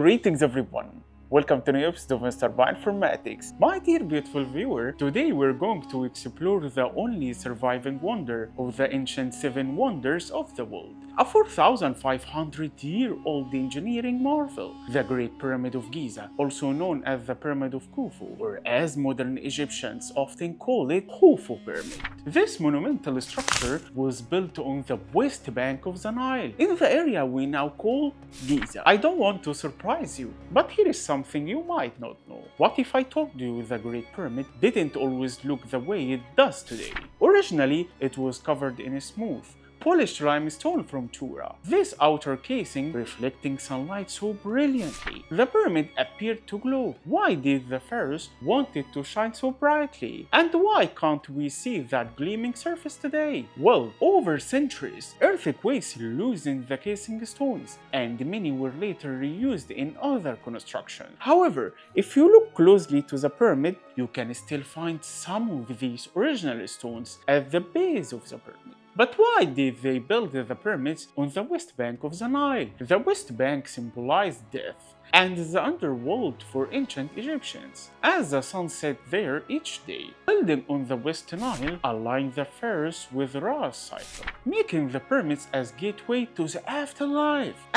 Greetings everyone! Welcome to a new episode of MrBioinformatiX. My dear beautiful viewer, today we're going to explore the only surviving wonder of the ancient 7 wonders of the world. A 4,500-year-old engineering marvel, the Great Pyramid of Giza, also known as the Pyramid of Khufu, or as modern Egyptians often call it, Khufupyramid. This monumental structure was built on the west bank of the Nile, in the area we now call Giza. I don't want to surprise you, but here is something you might not know. What if I told you the Great Pyramid didn't always look the way it does today? Originally, it was covered in a smooth, polished limestone from Tura, this outer casing reflecting sunlight so brilliantly. The pyramid appeared to glow. Why did the pharaohs want it to shine so brightly? And why can't we see that gleaming surface today? Well, over centuries, earthquakes loosened the casing stones, and many were later reused in other construction. However, if you look closely to the pyramid, you can still find some of these original stones at the base of the pyramid. But why did they build the pyramids on the west bank of the Nile? The west bank symbolized death and the underworld for ancient Egyptians, as the sun set there each day. Building on the west Nile aligned the pharaohs with Ra's cycle, making the pyramids as gateway to the afterlife.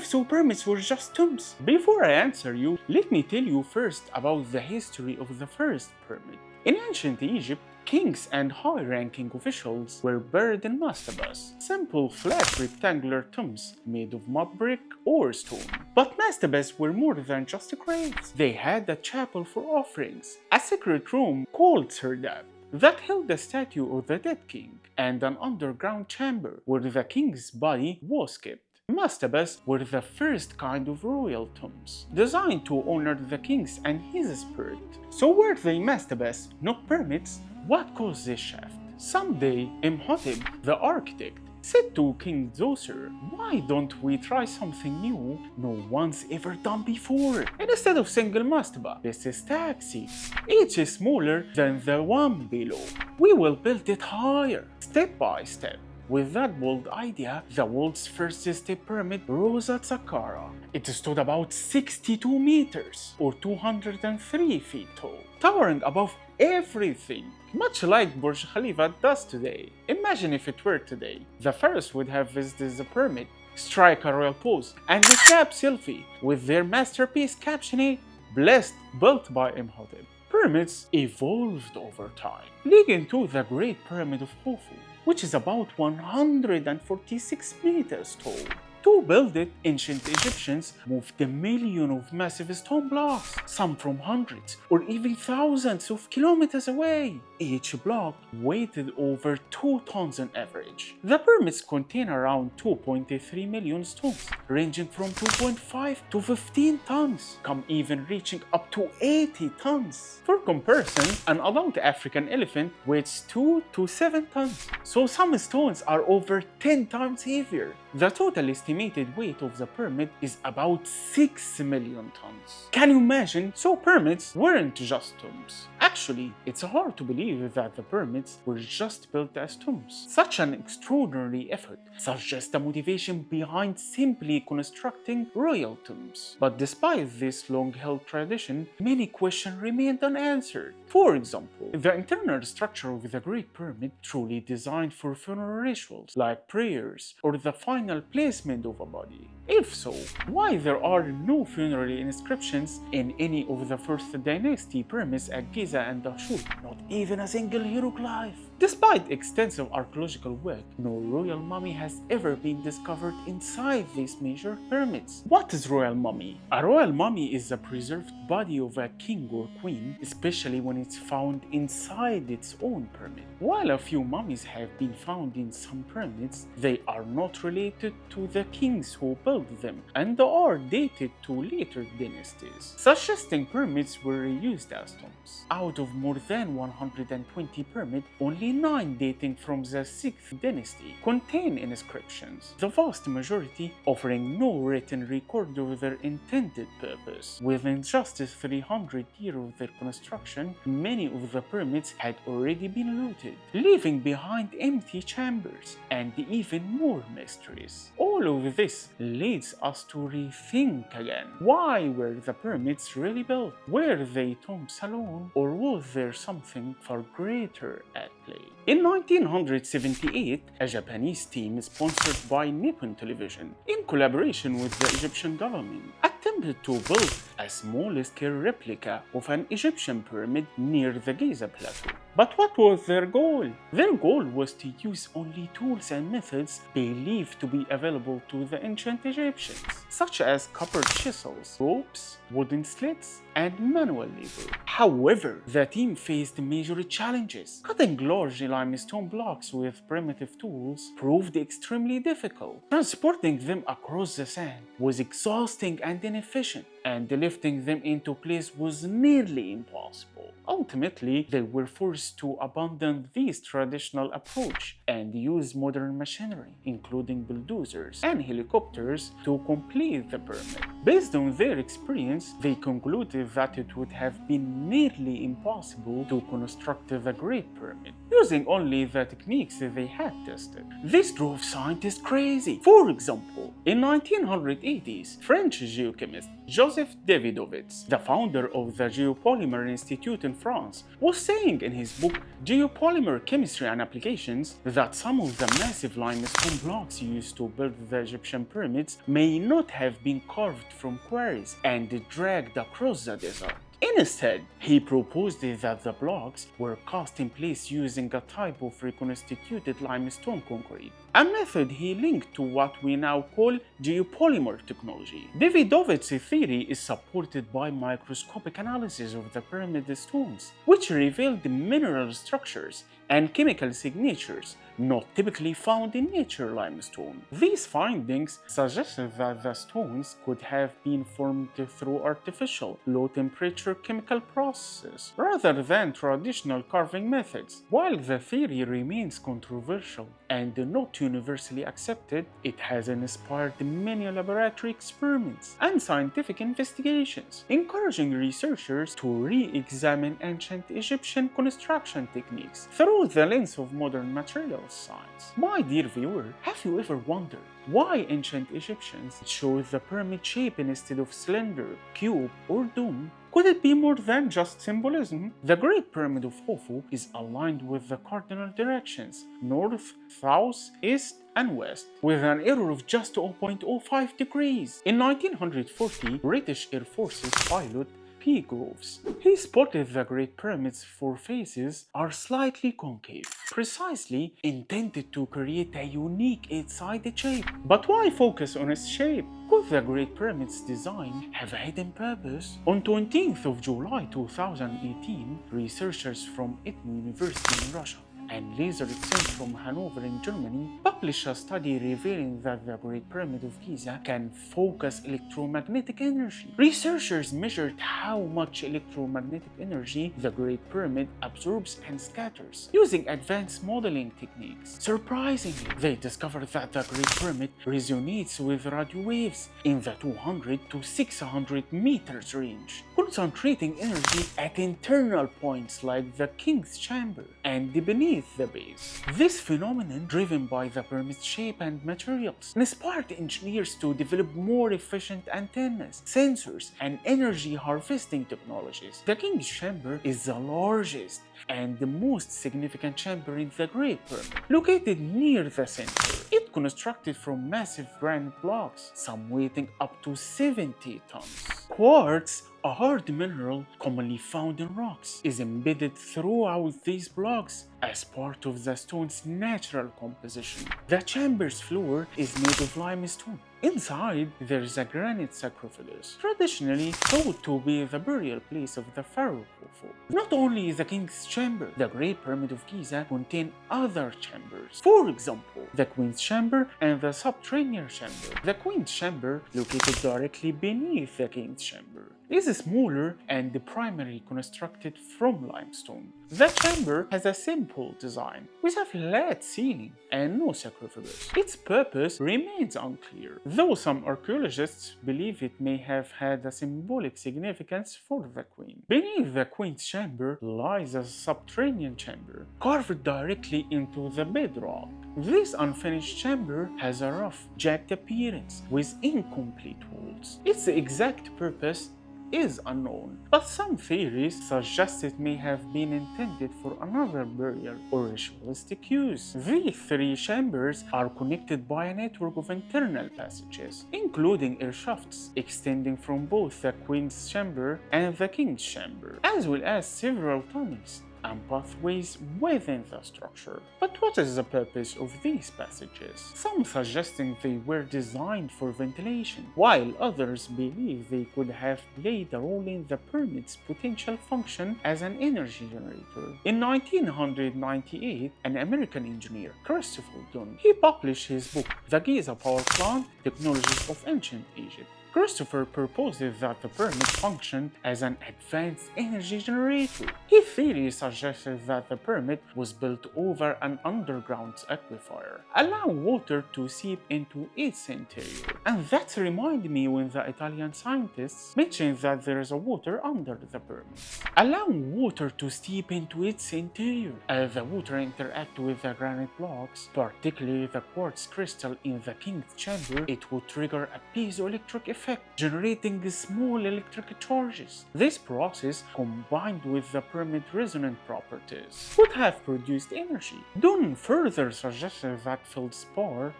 So pyramids were just tombs? Before I answer you, let me tell you first about the history of the first pyramid. In ancient Egypt, kings and high-ranking officials were buried in mastabas, simple flat rectangular tombs made of mud brick or stone. But mastabas were more than just graves. They had a chapel for offerings, a secret room called serdab that held a statue of the dead king, and an underground chamber where the king's body was kept. Mastabas were the first kind of royal tombs, designed to honor the kings and his spirit. So were they mastabas, not pyramids? What caused this shift? Someday, Imhotep, the architect, said to King Djoser, "Why don't we try something new no one's ever done before? Instead of single mastaba, let's stack 6, each is smaller than the one below. We will build it higher, step by step." With that bold idea, the world's first step pyramid rose at Saqqara. It stood about 62 meters, or 203 feet tall, towering above everything, much like Burj Khalifa does today. Imagine if it were today. The pharaohs would have visited the pyramid, strike a royal pose, and a snap selfie with their masterpiece captioning, "Blessed, built by Imhotep." Pyramids evolved over time, leading to the Great Pyramid of Khufu, which is about 146 meters tall. To build it, ancient Egyptians moved a million of massive stone blocks, some from hundreds or even thousands of kilometers away. Each block weighed over 2 tons on average. The pyramids contain around 2.3 million stones, ranging from 2.5 to 15 tons, some even reaching up to 80 tons. For comparison, an adult African elephant weighs 2 to 7 tons, so some stones are over 10 times heavier. The total estimated weight of the pyramid is about 6 million tons. Can you imagine? So pyramids weren't just tombs. Actually, it's hard to believe that the pyramids were just built as tombs. Such an extraordinary effort suggests the motivation behind simply constructing royal tombs. But despite this long-held tradition, many questions remained unanswered. For example, the internal structure of the Great Pyramid truly designed for funeral rituals like prayers or the final placement of a body? If so, why there are no funeral inscriptions in any of the first dynasty pyramids at Giza and Dashur? Not even a single hieroglyph. Despite extensive archaeological work, no royal mummy has ever been discovered inside these major pyramids. What is royal mummy? A royal mummy is the preserved body of a king or queen, especially when it's found inside its own pyramid. While a few mummies have been found in some pyramids, they are not related to the kings who built them and are dated to later dynasties, suggesting pyramids were reused as tombs. Out of more than 120 pyramids, only 9 dating from the 6th dynasty contain inscriptions, the vast majority offering no written record of their intended purpose. Within just 300 years of their construction, many of the pyramids had already been looted, leaving behind empty chambers and even more mysteries. All All of this leads us to rethink again. Why were the pyramids really built? Were they tombs alone, or was there something far greater at play? In 1978, a Japanese team sponsored by Nippon Television, in collaboration with the Egyptian government, attempted to build a small-scale replica of an Egyptian pyramid near the Giza plateau. But what was their goal? Their goal was to use only tools and methods believed to be available to the ancient Egyptians, such as copper chisels, ropes, wooden slits, and manual labor. However, the team faced major challenges. Cutting large limestone blocks with primitive tools proved extremely difficult. Transporting them across the sand was exhausting and inefficient, and lifting them into place was nearly impossible. Ultimately, they were forced to abandon this traditional approach and use modern machinery, including bulldozers and helicopters, to complete the pyramid. Based on their experience, they concluded that it would have been nearly impossible to construct the Great Pyramid using only the techniques they had tested. This drove scientists crazy. For example, in 1980s, French geochemist Joseph Davidovits, the founder of the Geopolymer Institute in France, was saying in his book Geopolymer Chemistry and Applications that some of the massive limestone blocks used to build the Egyptian pyramids may not have been carved from quarries and dragged across the desert. Instead, he proposed that the blocks were cast in place using a type of reconstituted limestone concrete, a method he linked to what we now call geopolymer technology. Davidovits' theory is supported by microscopic analysis of the pyramid stones, which revealed mineral structures and chemical signatures not typically found in natural limestone. These findings suggested that the stones could have been formed through artificial, low-temperature chemical processes rather than traditional carving methods. While the theory remains controversial and not universally accepted, it has inspired many laboratory experiments and scientific investigations, encouraging researchers to re-examine ancient Egyptian construction techniques through the lens of modern materials science. My dear viewer, have you ever wondered why ancient Egyptians chose the pyramid shape instead of cylinder, cube, or dome? Could it be more than just symbolism? The Great Pyramid of Khufu is aligned with the cardinal directions north, south, east, and west, with an error of just 0.05 degrees. In 1940, British Air Force's pilot P. Groves. He spotted the Great Pyramid's four faces are slightly concave, precisely intended to create a unique eight-sided shape. But why focus on its shape? Could the Great Pyramid's design have a hidden purpose? On 20th of July 2018, researchers from Eden University in Russia and Laser Center from Hanover in Germany published a study revealing that the Great Pyramid of Giza can focus electromagnetic energy. Researchers measured how much electromagnetic energy the Great Pyramid absorbs and scatters using advanced modeling techniques. Surprisingly, they discovered that the Great Pyramid resonates with radio waves in the 200 to 600 meters range, concentrating energy at internal points like the King's Chamber and beneath the base. This phenomenon, driven by the pyramid's shape and materials, inspired engineers to develop more efficient antennas, sensors, and energy harvesting technologies. The King's Chamber is the largest and the most significant chamber in the Great Pyramid, located near the center. It constructed from massive granite blocks, some weighing up to 70 tons. Quartz, a hard mineral commonly found in rocks, is embedded throughout these blocks as part of the stone's natural composition. The chamber's floor is made of limestone. Inside, there is a granite sarcophagus, traditionally thought to be the burial place of the Pharaoh Khufu. Not only the King's Chamber, the Great Pyramid of Giza contains other chambers. For example, the Queen's Chamber and the Subterranean Chamber. The Queen's Chamber, located directly beneath the King's Chamber, is smaller and primarily constructed from limestone. The chamber has a simple design, with a flat ceiling and no sarcophagus. Its purpose remains unclear, though some archaeologists believe it may have had a symbolic significance for the queen. Beneath the Queen's Chamber lies a subterranean chamber, carved directly into the bedrock. This unfinished chamber has a rough, jagged appearance with incomplete walls. Its exact purpose is unknown, but some theories suggest it may have been intended for another burial or ritualistic use. These three chambers are connected by a network of internal passages, including air shafts extending from both the Queen's Chamber and the King's Chamber, as well as several tunnels and pathways within the structure. But what is the purpose of these passages? Some suggesting they were designed for ventilation, while others believe they could have played a role in the pyramid's potential function as an energy generator. In 1998, an American engineer, Christopher Dunn, he published his book, The Giza Power Plant: Technologies of Ancient Egypt. Christopher proposed that the pyramid functioned as an advanced energy generator. His theory suggested that the pyramid was built over an underground aquifer, allowing water to seep into its interior. And that reminded me when the Italian scientists mentioned that there is water under the pyramid, allowing water to seep into its interior. As the water interacts with the granite blocks, particularly the quartz crystal in the King's Chamber, it would trigger a piezoelectric effect, generating small electric charges. This process, combined with the pyramid resonant properties, would have produced energy. Dunn further suggested that feldspar,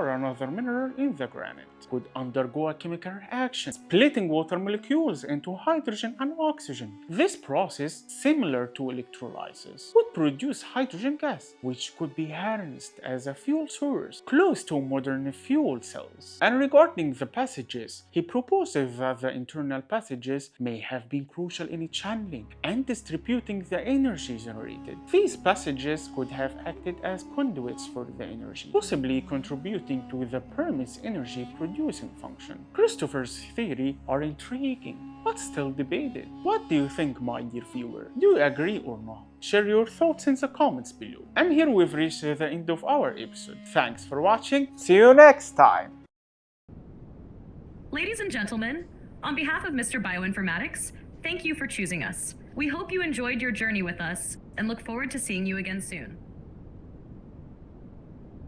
another mineral in the granite, could undergo a chemical reaction, splitting water molecules into hydrogen and oxygen. This process, similar to electrolysis, would produce hydrogen gas, which could be harnessed as a fuel source, close to modern fuel cells. And regarding the passages, he proposes that the internal passages may have been crucial in channeling and distributing the energy generated. These passages could have acted as conduits for the energy, possibly contributing to the pyramid's energy producing function. Christopher's theory are intriguing, but still debated. What do you think, my dear viewer? Do you agree or not? Share your thoughts in the comments below. And here we've reached the end of our episode. Thanks for watching. See you next time. Ladies and gentlemen, on behalf of MrBioinformatiX, thank you for choosing us. We hope you enjoyed your journey with us and look forward to seeing you again soon.